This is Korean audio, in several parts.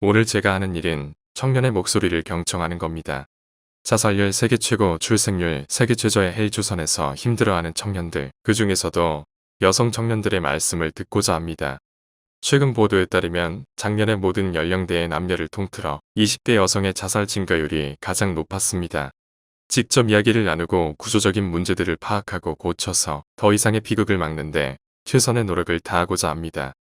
오늘 제가 하는 일은 청년의 목소리를 경청하는 겁니다. 자살률 세계 최고, 출생률 세계 최저의 헬조선에서 힘들어하는 청년들, 그 중에서도 여성 청년들의 말씀을 듣고자 합니다. 최근 보도에 따르면 작년에 모든 연령대의 남녀를 통틀어 20대 여성의 자살 증가율이 가장 높았습니다. 직접 이야기를 나누고 구조적인 문제들을 파악하고 고쳐서 더 이상의 비극을 막는데 최선의 노력을 다하고자 합니다.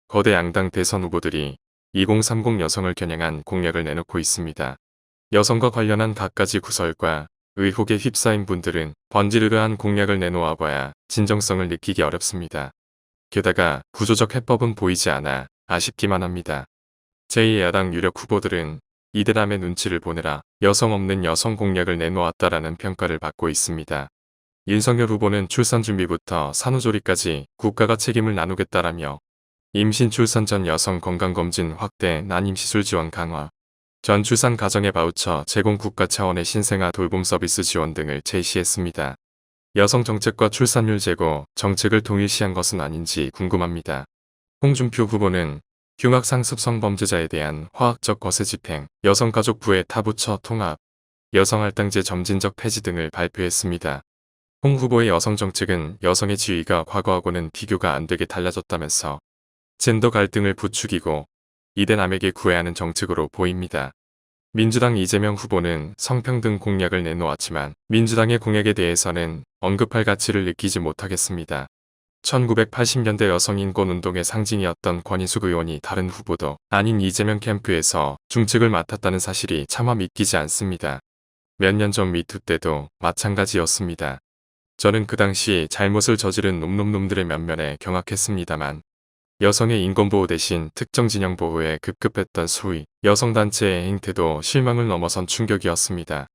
거대 양당 대선 후보들이 2030 여성을 겨냥한 공약을 내놓고 있습니다. 여성과 관련한 갖가지 구설과 의혹에 휩싸인 분들은 번지르르한 공약을 내놓아 봐야 진정성을 느끼기 어렵습니다. 게다가 구조적 해법은 보이지 않아 아쉽기만 합니다. 제2야당 유력 후보들은 이대남의 눈치를 보느라 여성 없는 여성 공약을 내놓았다라는 평가를 받고 있습니다. 윤석열 후보는 출산 준비부터 산후조리까지 국가가 책임을 나누겠다라며 임신 출산 전 여성 건강검진 확대, 난임시술 지원 강화, 전 출산 가정의 바우처 제공 국가 차원의 신생아 돌봄 서비스 지원 등을 제시했습니다. 여성 정책과 출산율 제고 정책을 동일시한 것은 아닌지 궁금합니다. 홍준표 후보는 흉악상습 성범죄자에 대한 화학적 거세 집행, 여성가족부의 타부처 통합, 여성할당제 점진적 폐지 등을 발표했습니다. 홍 후보의 여성 정책은 여성의 지위가 과거하고는 비교가 안 되게 달라졌다면서 젠더 갈등을 부추기고 이대남에게 구애하는 정책으로 보입니다. 민주당 이재명 후보는 성평등 공약을 내놓았지만 민주당의 공약에 대해서는 언급할 가치를 느끼지 못하겠습니다. 1980년대 여성인권운동의 상징이었던 권인숙 의원이 다른 후보도 아닌 이재명 캠프에서 중책을 맡았다는 사실이 차마 믿기지 않습니다. 몇 년 전 미투 때도 마찬가지였습니다. 저는 그 당시 잘못을 저지른 놈놈놈들의 면면에 경악했습니다만 여성의 인권보호 대신 특정 진영 보호에 급급했던 소위 여성단체의 행태도 실망을 넘어선 충격이었습니다.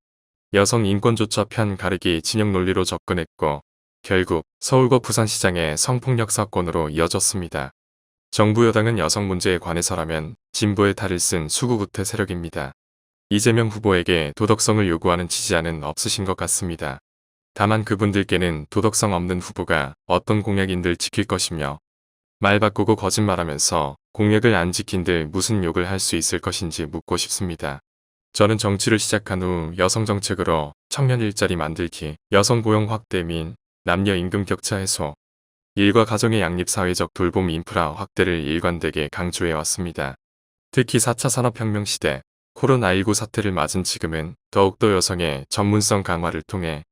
여성 인권조차 편 가르기 진영 논리로 접근했고 결국 서울과 부산시장의 성폭력 사건으로 이어졌습니다. 정부 여당은 여성 문제에 관해서라면 진보의 탈을 쓴 수구구태 세력입니다. 이재명 후보에게 도덕성을 요구하는 지지자는 없으신 것 같습니다. 다만 그분들께는 도덕성 없는 후보가 어떤 공약인들 지킬 것이며 말 바꾸고 거짓말하면서 공약을 안 지킨들 무슨 욕을 할 수 있을 것인지 묻고 싶습니다. 저는 정치를 시작한 후 여성 정책으로 청년 일자리 만들기, 여성 고용 확대 및 남녀 임금 격차 해소, 일과 가정의 양립 사회적 돌봄 인프라 확대를 일관되게 강조해왔습니다. 특히 4차 산업혁명 시대 코로나19 사태를 맞은 지금은 더욱더 여성의 전문성 강화를 통해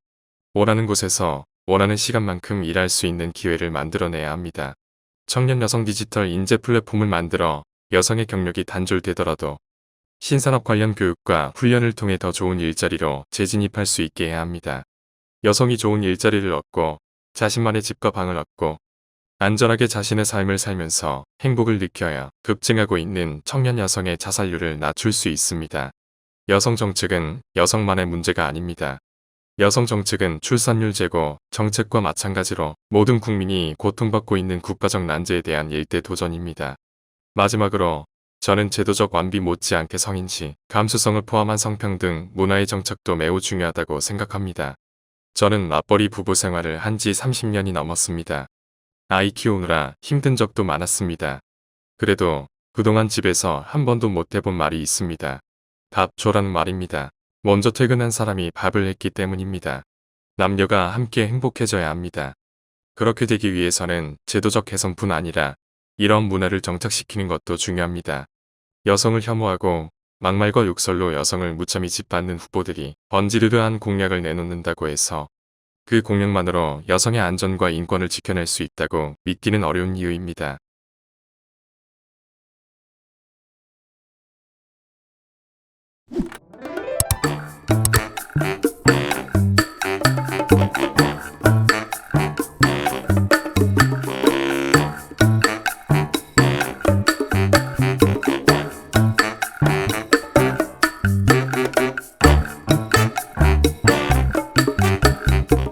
원하는 곳에서 원하는 시간만큼 일할 수 있는 기회를 만들어내야 합니다. 청년 여성 디지털 인재 플랫폼을 만들어 여성의 경력이 단절되더라도 신산업 관련 교육과 훈련을 통해 더 좋은 일자리로 재진입할 수 있게 해야 합니다. 여성이 좋은 일자리를 얻고 자신만의 집과 방을 얻고 안전하게 자신의 삶을 살면서 행복을 느껴야 급증하고 있는 청년 여성의 자살률을 낮출 수 있습니다. 여성 정책은 여성만의 문제가 아닙니다. 여성 정책은 출산율 제고 정책과 마찬가지로 모든 국민이 고통받고 있는 국가적 난제에 대한 일대 도전입니다. 마지막으로 저는 제도적 완비 못지않게 성인지 감수성을 포함한 성평등 문화의 정착도 매우 중요하다고 생각합니다. 저는 맞벌이 부부 생활을 한 지 30년이 넘었습니다. 아이 키우느라 힘든 적도 많았습니다. 그래도 그동안 집에서 한 번도 못 해본 말이 있습니다. 밥 줘라는 말입니다. 먼저 퇴근한 사람이 밥을 했기 때문입니다. 남녀가 함께 행복해져야 합니다. 그렇게 되기 위해서는 제도적 개선뿐 아니라 이런 문화를 정착시키는 것도 중요합니다. 여성을 혐오하고 막말과 욕설로 여성을 무참히 짓밟는 후보들이 번지르르한 공약을 내놓는다고 해서 그 공약만으로 여성의 안전과 인권을 지켜낼 수 있다고 믿기는 어려운 이유입니다.